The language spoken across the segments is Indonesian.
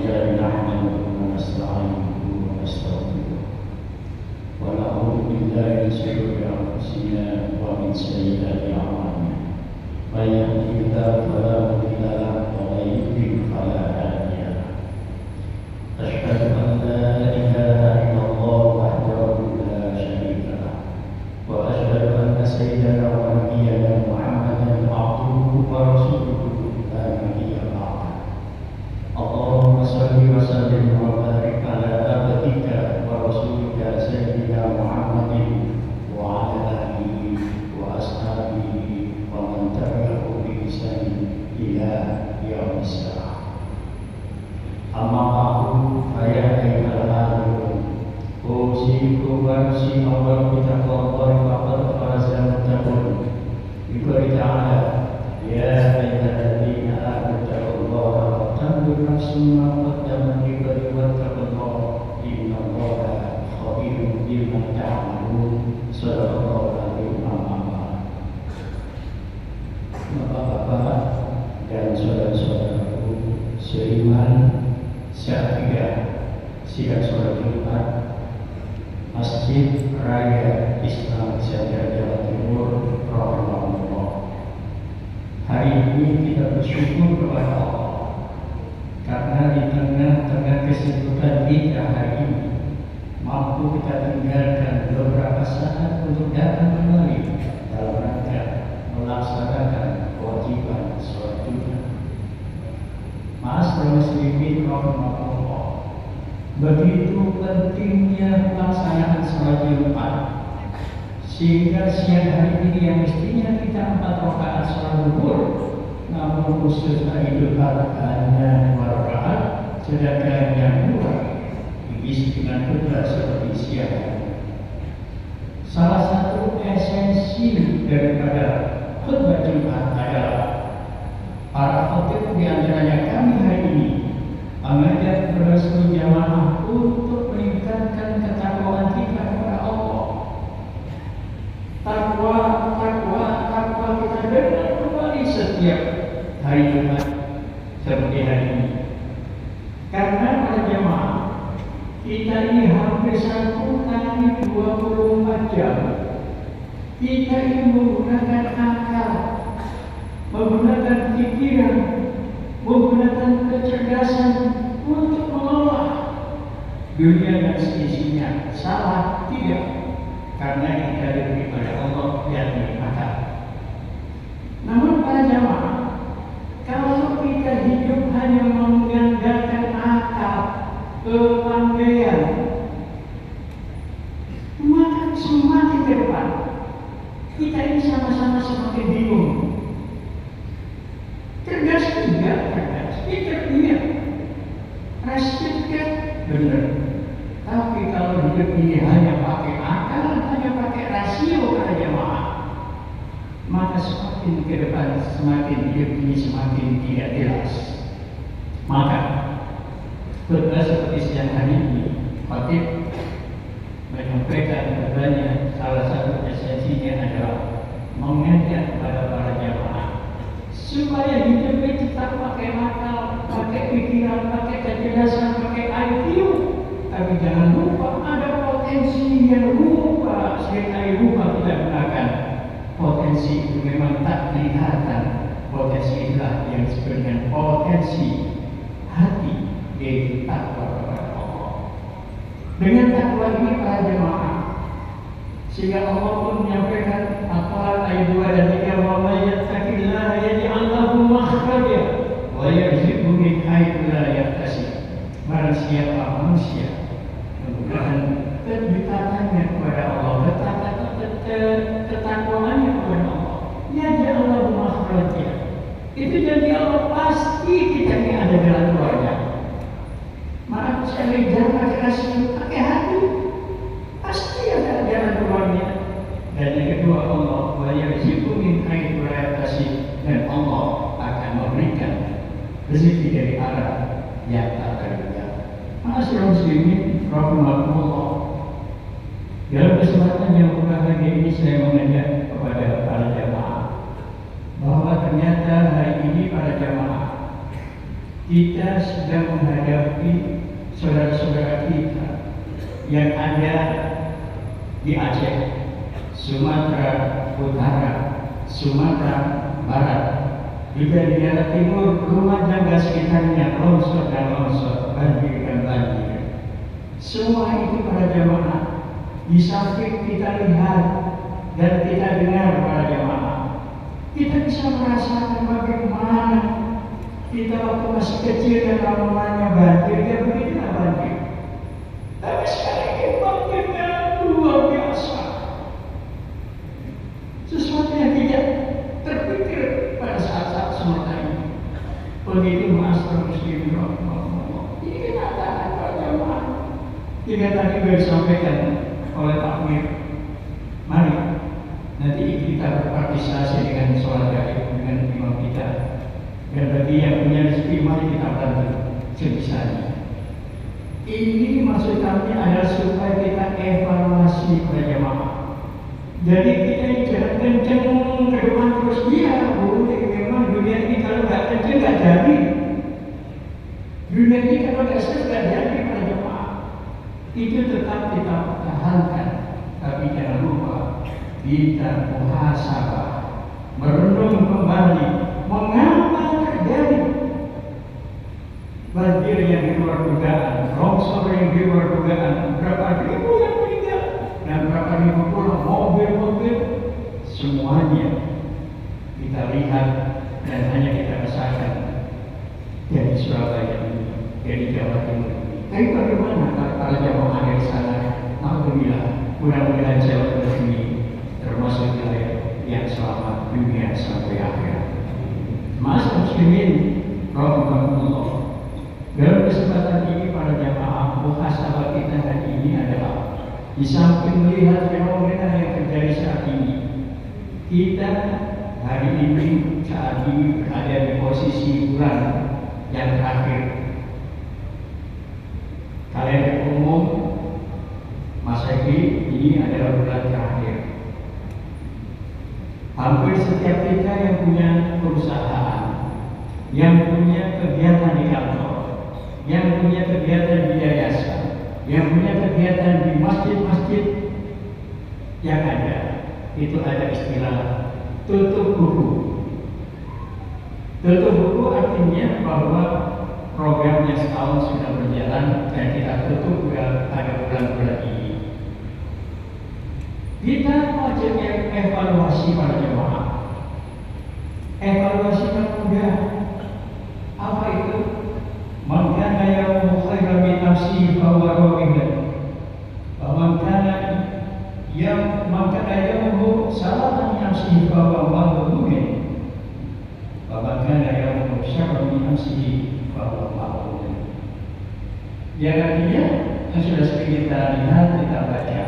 لله نحمده ونستعينه ونستغفره ونعوذ بالله من شرور أنفسنا ومن سيئات أعمالنا من يهده الله فلا مضل له ومن يضلل فلا هادي له أشهد أن لا إله إلا الله وحده لا شريك له وأشهد أن سيدنا ونبينا محمدا عبده ورسوله لا نبي بعده اللهم صل وسلم وبارك على عبدك ورسولك سيدنا محمد وعلى آله وأصحابه ومن تبعه بإحسان إلى يوم الساعة أما بعد فيا أيها الحاضرون أوصيكم ونفسي أولا بتقوى الله فقد فاز المتقون بقوله تعالى يا أيها الذين آمنوا اتقوا الله وتنظر نفس ما قدمت لغد واتقوا الله إن الله خبير بما تعملون صدق الله العظيم. أما بعد Bapak-bapak dan saudara-saudaraku seiman seakidah sidang sholat Jumat Masjid Raya Islam Sejahtera Jawa Timur rahimahullah. Hari ini kita bersyukur kepada Allah karena di tengah-tengah kesibukan kita hari ini mampu kita tinggalkan beberapa saat untuk datang kembali dalam rangka melaksanakan kewajiban sholat Jumat. Ma'asyiral muslimin rahimahullah, begitu pentingnya pelaksanaan sholat Jumat sehingga siang hari ini yang mestinya kita 4 rakaat sholat zuhur, namun khusus Idul Adha hanya 2 rakaat, sedangkan yang 2 diisi dengan khutbah seperti siang hari. Salah satu esensi daripada khutbah Jumat adalah para khotib di antaranya kami hari ini mengajak kepada seluruh jamaah untuk meningkatkan ketakwaan kita kepada Allah. Takwa kita dengar kembali setiap hari Jumat seperti hari ini. Karena para jamaah kita ini hampir 1 kali 24 jam. Kita ini menggunakan akal, menggunakan pikiran, menggunakan kecerdasan untuk mengelola dunia dan seisinya. Salah tidak, karena kita diberi oleh Allah yakni akal. Namun para jamaah, kalau kita hidup hanya mengandalkan akal, kepandaian, maka semakin ke depan kita ini sama-sama semakin bingung. Cerdas tidak, cerdas, pintar tidak, rasional benar. Tapi kalau hidup ini hanya pakai akal, hanya pakai rasio para jamaah, maka semakin ke depan semakin hidup ini semakin tidak jelas. Maka khutbah seperti siang hari ini, khatib menyampaikan khutbahnya, salah satu esensinya adalah mengajak kepada para jamaah supaya hidup ini tetap pakai akal, pakai pikiran, pakai kecerdasan, pakai IQ. Tapi jangan lupa ada potensi yang lupa, seringkali lupa kita gunakan. Potensi itu memang tak kelihatan. Potensi itulah yang disebut dengan potensi hati, yaitu takwa kepada Allah. Dengan takwa ini para jemaah, sehingga Allah pun menyampaikan Al-Quran ayat 2 dan 3, wa may yattaqillaha yaj'al lahu makhraja wa yarzuqhu min haitsu la yahtasib. Barang siapa manusia menggunakan kedekatannya kepada Allah, ketakwaannya kepada Allah, yaj'al lahu makhraja, itu jadi Allah pasti kita ini ada jalan keluarnya. Maka sekali jangan pakai rasio, pakai hati, pasti ada jalan keluarnya. Dan yang kedua, Allah wa yarzuqhu min haitsu la yahtasib, dan Allah akan memberikan rezeki dari arah yang tak terduga. Ma'asyiral muslimin rahimahullah, dalam kesempatan yang berbahagia ini saya mengajak kepada para jamaah bahwa ternyata hari ini para jamaah kita sedang menghadapi saudara-saudara kita yang ada di Aceh, Sumatera Utara, Sumatera Barat, juga di daerah timur, Lumajang dan sekitarnya longsor dan longsor, banjir dan banjir. Semua itu para jamaah, di samping kita lihat dan kita dengar para jamaah, kita bisa merasakan bagaimana kita waktu masih kecil dan namanya banjir, ya begitulah banjir. Tapi sekarang ini banjirnya luar biasa. Sesuatu yang tidak terpikir pada saat-saat semasa ini. Begitu masyarakat muslim ini kenyataan para jamaah. Jika tadi sudah disampaikan oleh Pak Mir, mari nanti kita berpartisipasi dengan sholat gaib dengan imam kita. Dan bagi yang punya rezeki, mari kita bantu sebisanya. Ini maksud kami adalah supaya kita evaluasi pada jamaah. Jadi kita ini jangan kenceng ke depan terus, dia boleh memang dunia ini kalau nggak kenceng nggak jadi. Dunia ini kalau nggak stres nggak jadi pada jamaah. Itu tetap kita pertahankan, tapi jangan lupa kita muhasabah, merenung kembali mengapa terjadi banjir yang di luar dugaan, longsor yang di luar dugaan, berapa ribu yang meninggal dan berapa ribu pula mobil-mobil. Semuanya kita lihat dan hanya kita rasakan dari Surabaya ini, dari Jawa Timur. Tapi bagaimana para jamaah dari sana? Alhamdulillah, mudah-mudahan Jawa Timur ini termasuk wilayah yang selamat dunia sampai akhirat. Mas muslimin rahimakumullah. Dalam kesempatan ini para jamaah, muhasabah kita hari ini adalah di samping melihat fenomena yang terjadi saat ini, kita hari ini saat ini berada di posisi bulan yang terakhir. Kalender umum Masehi ini adalah bulan terakhir. Hampir setiap kita yang punya perusahaan, yang punya kegiatan di kantor, yang punya kegiatan di yayasan, yang punya kegiatan di masjid-masjid yang ada, itu ada istilah tutup buku. Tutup buku artinya bahwa programnya setahun sudah berjalan dan kita tutup pada bulan-bulan ini. Kita wajib evaluasi pada jemaah. Evaluasi yang mudah. Apa itu? Man kana yawmu khairan min nafsihi fa huwa radin. Wa man kana yawmu salatan min nafsihi fa huwa maghdubun. Wa man kana yawmu syarran min nafsihi fa huwa mahzun. Yang artinya yang sudah sering kita lihat, kita baca.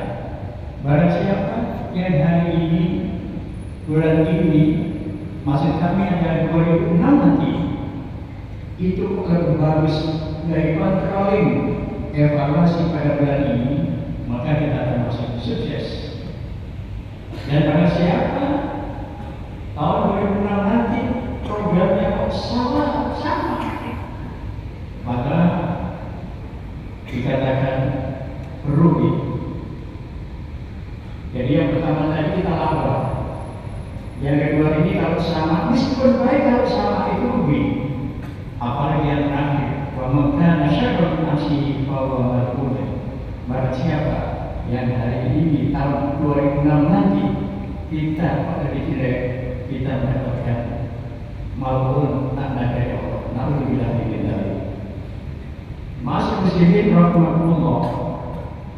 Barang siapa yang hari ini, bulan ini, maksud kami adalah 2006 nanti, itu lebih bagus dari controlling evaluasi pada bulan ini, maka kita akan masuk sukses. Dan barang siapa tahun 2006 nanti programnya kok sama, maka dikatakan rugi. Jadi yang pertama tadi kita lapor, yang kedua ini kalau sama, meskipun baik kalau sama itu rugi. Apalagi yang terakhir, wa man kana syarran nafsihi fa huwa madhun. Barang siapa yang hari ini tahun 2006 nanti kita pada dikira kita mendapatkan maupun tanda dari Allah. Alhamdulillah billahi. Masuk muslimin rahimakumullah.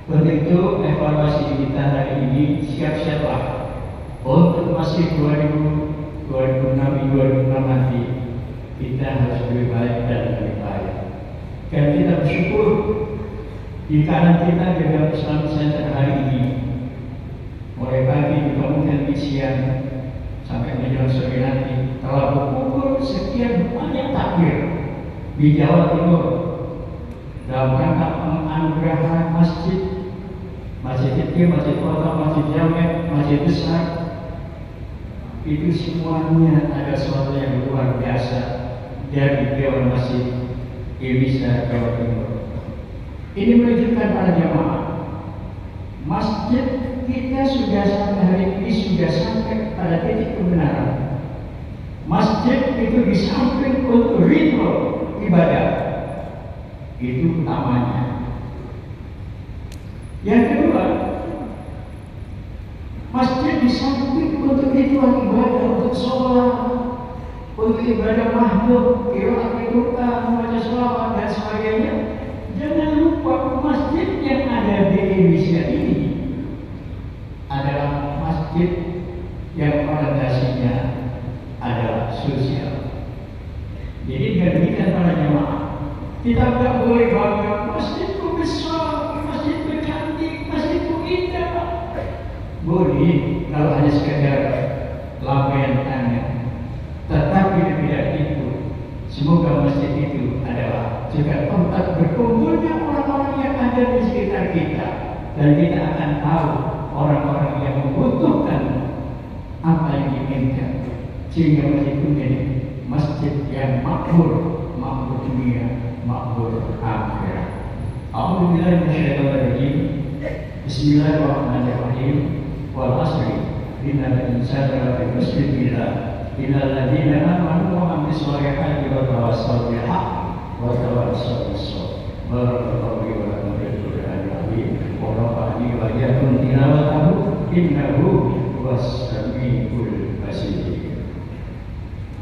Begitu evaluasi kita hari ini, siap-siaplah untuk masih 2006 nanti kita harus lebih baik dan lebih baik. Dan kita bersyukur di kanan kita di dalam Islam Center hari ini, mulai pagi juga mungkin di siang sampai menjelang sore nanti telah berkumpul sekian banyak takbir di Jawa Timur dalam rangka penganugerahan masjid kecil, masjid kota, masjid jamek, masjid besar. Itu semuanya ada sesuatu yang luar biasa dari Dewan Masjid Ibisa, Jawa Timur. Ini menunjukkan para jamaah, masjid kita sudah sampai hari ini sudah sampai pada titik kebenaran. Masjid itu di samping untuk ritual ibadah, itu utamanya. Yang kedua, masjid di samping untuk ritual ibadah, untuk sholat, untuk ibadah makhluk, qiraat Al-Qur'an, membaca sholawat dan sebagainya. Jangan lupa masjid yang ada di Indonesia ini adalah masjid yang orientasinya adalah sosial. Jadi dengan demikian para jemaah, kita tidak boleh bangga masjidku besar, masjidku cantik, masjidku indah. Boleh kalau hanya sekedar lambaian tangan, tetapi tidak itu. Semoga masjid itu adalah juga tempat berkumpulnya orang-orang yang ada di sekitar kita, dan kita akan tahu orang-orang yang membutuhkan apa yang diinginkan, sehingga masjid itu menjadi masjid yang makmur, makmur dunia, makmur akhirat. Alhamdulillah, Bismillahirrahmanirrahim. Wal asri, innal insana lafi khusr illal ladzina amanu wa amilus sholihati wa tawassaw bil haqq wa tawassaw bis sabr. Barakallahu li wa lakum fil Qur'anil azim wa nafa'ani wa iyyakum tilawatahu innahu was samiul basir.